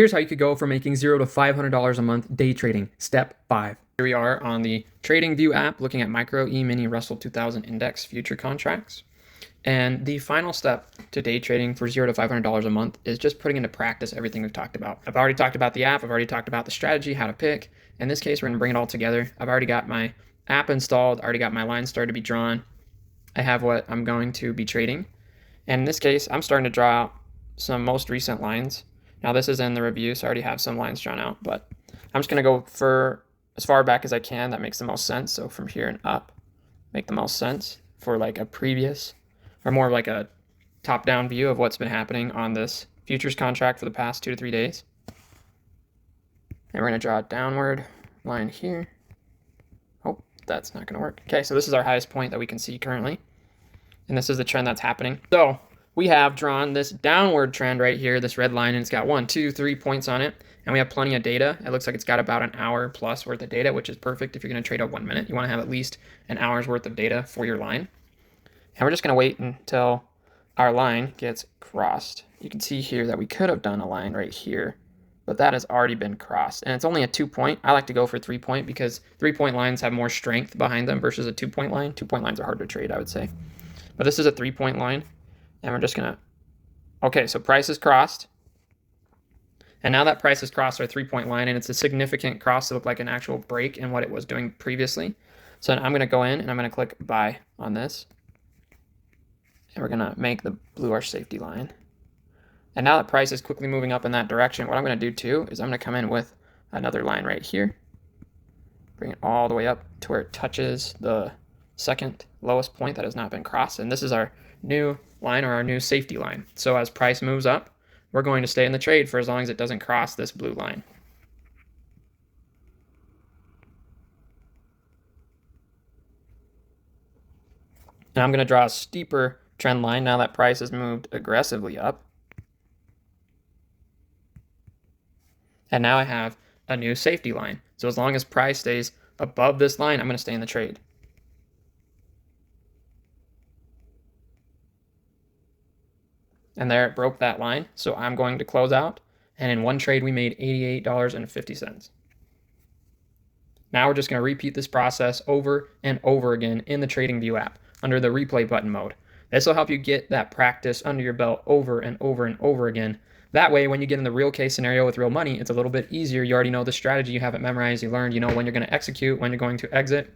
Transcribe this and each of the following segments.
Here's how you could go from making $0 to $500 a month day trading. Step 5. Here we are on the TradingView app looking at Micro E-mini Russell 2000 Index future contracts. And the final step to day trading for $0 to $500 a month is just putting into practice everything we've talked about. I've already talked about the app. I've already talked about the strategy, how to pick. In this case, we're going to bring it all together. I've already got my app installed. I already got my lines started to be drawn. I have what I'm going to be trading. And in this case, I'm starting to draw out some most recent lines. Now this is in the review, so I already have some lines drawn out, but I'm just going to go for as far back as I can. That makes the most sense. So from here and up, make the most sense for like a previous or more like a top-down view of what's been happening on this futures contract for the past 2 to 3 days. And we're going to draw a downward line here. Oh, that's not going to work. Okay, so this is our highest point that we can see currently. And this is the trend that's happening. So we have drawn this downward trend right here, this red line, and it's got 1, 2, 3 points on it. And we have plenty of data. It looks like it's got about an hour plus worth of data, which is perfect if you're going to trade a 1 minute. You want to have at least an hour's worth of data for your line. And we're just going to wait until our line gets crossed. You can see here that we could have done a line right here, but that has already been crossed. And it's only a 2-point. I like to go for 3-point because 3-point lines have more strength behind them versus a 2-point line. 2-point lines are hard to trade, I would say. But this is a 3-point line. And we're just going to, okay, so price is crossed. And now that price has crossed our 3-point line, and it's a significant cross to look like an actual break in what it was doing previously. So I'm going to go in and I'm going to click buy on this. And we're going to make the blue our safety line. And now that price is quickly moving up in that direction, what I'm going to do too is I'm going to come in with another line right here. Bring it all the way up to where it touches the second lowest point that has not been crossed. And this is our new line or our new safety line. So as price moves up, we're going to stay in the trade for as long as it doesn't cross this blue line. And I'm going to draw a steeper trend line now that price has moved aggressively up. And now I have a new safety line. So as long as price stays above this line, I'm going to stay in the trade. And there it broke that line. So I'm going to close out. And in one trade, we made $88.50. Now we're just going to repeat this process over and over again in the TradingView app under the replay button mode. This will help you get that practice under your belt over and over and over again. That way, when you get in the real case scenario with real money, it's a little bit easier. You already know the strategy, you have it memorized, you learned, you know when you're going to execute, when you're going to exit,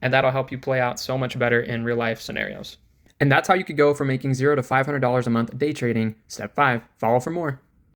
and that'll help you play out so much better in real life scenarios. And that's how you could go from making $0 to $500 a month day trading. Step 5, follow for more.